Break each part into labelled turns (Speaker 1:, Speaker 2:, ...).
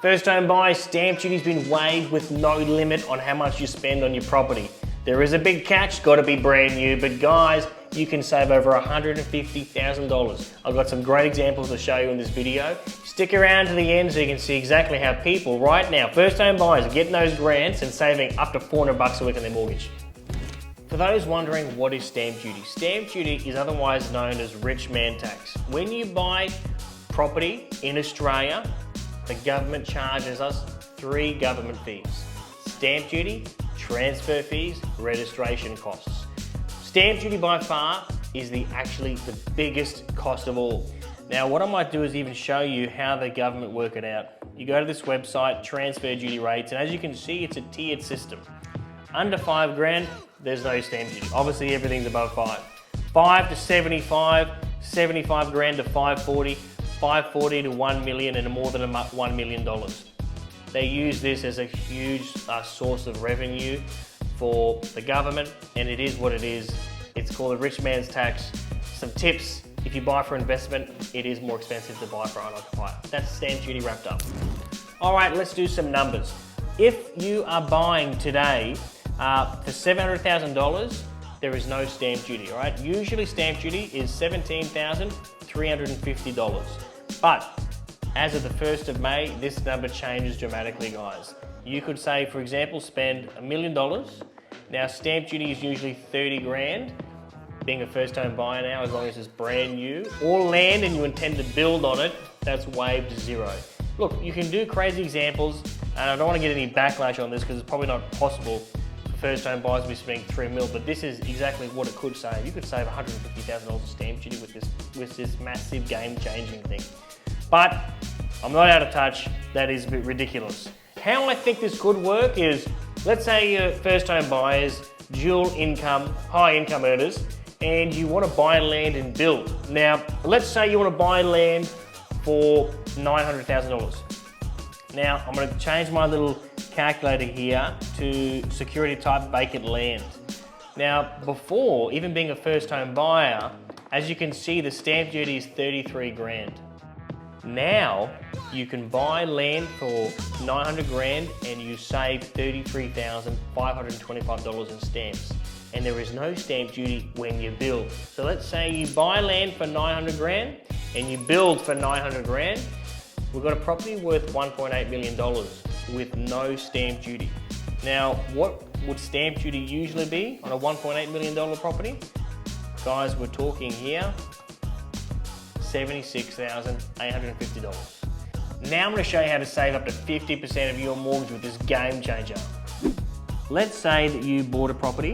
Speaker 1: First home buyers, stamp duty's been waived with no limit on how much you spend on your property. There is a big catch, gotta be brand new, but guys, you can save over $150,000. I've got some great examples to show you in this video. Stick around to the end so you can see exactly how people right now, first home buyers, are getting those grants and saving up to $400 a week on their mortgage. For those wondering what is stamp duty is otherwise known as rich man tax. When you buy property in Australia, the government charges us 3 government fees: stamp duty, transfer fees, registration costs. Stamp duty by far is actually the biggest cost of all. Now what I might do is even show you how the government work it out. You go to this website, transfer duty rates, and as you can see, it's a tiered system. Under 5 grand, there's no stamp duty. Obviously everything's above 5. 5 to 75, 75 grand to 540, 540 to 1 million, and more than $1 million. They use this as a huge source of revenue for the government, and it is what it is. It's called a rich man's tax. Some tips: if you buy for investment, it is more expensive to buy for unoccupied. That's stamp duty wrapped up. All right, let's do some numbers. If you are buying today for $700,000, there is no stamp duty, all right? Usually stamp duty is $17,350. But as of the 1st of May, this number changes dramatically, guys. You could say, for example, spend $1 million. Now stamp duty is usually 30 grand. Being a first home buyer now, as long as it's brand new, or land and you intend to build on it, that's waived to 0. Look, you can do crazy examples, and I don't want to get any backlash on this because it's probably not possible for first home buyers to be spending $3 million, but this is exactly what it could save. You could save $150,000 of stamp duty with this massive game-changing thing. But I'm not out of touch. That is a bit ridiculous. How I think this could work is, let's say you're first home buyers, dual income, high income earners, and you want to buy land and build. Now, let's say you want to buy land for $900,000. Now, I'm going to change my little calculator here to security type vacant land. Now, before even being a first home buyer, as you can see, the stamp duty is 33 grand. Now, you can buy land for 900 grand and you save $33,525 in stamps. And there is no stamp duty when you build. So let's say you buy land for 900 grand and you build for 900 grand. We've got a property worth $1.8 million with no stamp duty. Now, what would stamp duty usually be on a $1.8 million property? Guys, we're talking here $76,850. Now I'm going to show you how to save up to 50% of your mortgage with this game changer. Let's say that you bought a property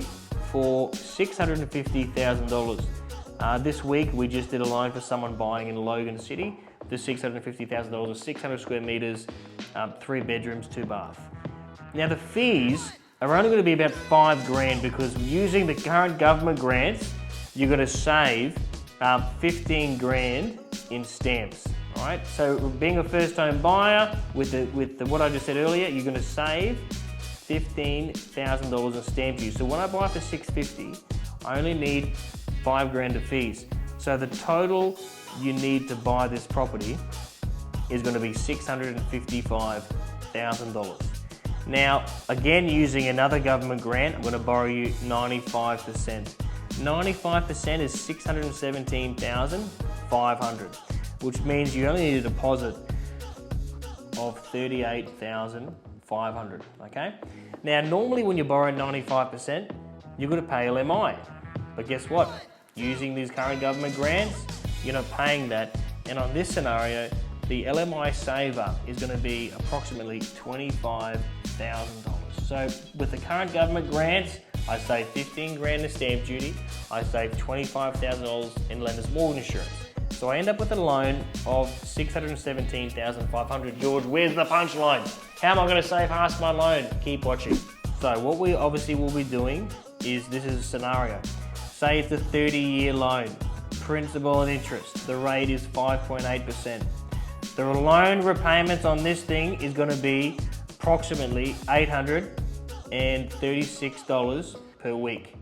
Speaker 1: for $650,000. This week we just did a loan for someone buying in Logan City for $650,000, 600 square meters, 3 bedrooms, 2 bath. Now the fees are only going to be about 5 grand because using the current government grants, you're going to save 15 grand in stamps. All right, so being a first home buyer with what I just said earlier, you're going to save $15,000 in stamp duty. So when I buy for $650, I only need 5 grand of fees. So the total you need to buy this property is going to be $655,000. Now, again, using another government grant, I'm going to borrow you 95%. 95% is $617,500, which means you only need a deposit of $38,500, okay? Now, normally when you borrow 95%, you're going to pay LMI. But guess what? Using these current government grants, you're not paying that. And on this scenario, the LMI saver is going to be approximately $25,000. So with the current government grants, I save 15 grand in stamp duty, I save $25,000 in lender's mortgage insurance. So I end up with a loan of $617,500. George, where's the punchline? How am I going to save half my loan? Keep watching. So what we obviously will be doing is, this is a scenario. Say it's a 30-year loan, principal and interest. The rate is 5.8%. The loan repayments on this thing is going to be approximately $836 per week.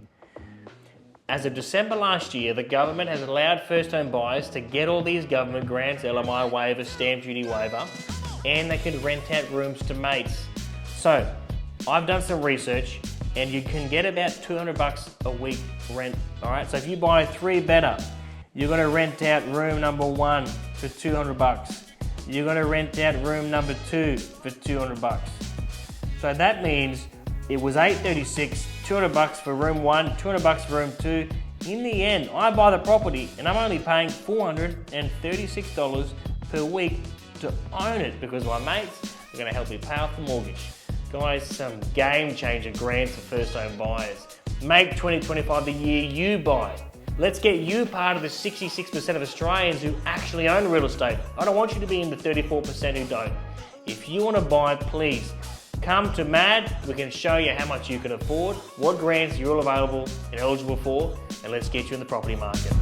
Speaker 1: As of December last year, the government has allowed first home buyers to get all these government grants, LMI waiver, stamp duty waiver, and they can rent out rooms to mates. So I've done some research and you can get about 200 bucks a week rent, all right? So if you buy 3 better, you're gonna rent out room number 1 for 200 bucks. You're gonna rent out room number 2 for 200 bucks. So that means it was $836, 200 bucks for room 1, 200 bucks for room 2. In the end, I buy the property and I'm only paying $436 per week to own it because my mates are gonna help me pay off the mortgage. Guys, some game changer grants for first home buyers. Make 2025 the year you buy. Let's get you part of the 66% of Australians who actually own real estate. I don't want you to be in the 34% who don't. If you want to buy, please come to MAD. We can show you how much you can afford, what grants you're all available and eligible for, and let's get you in the property market.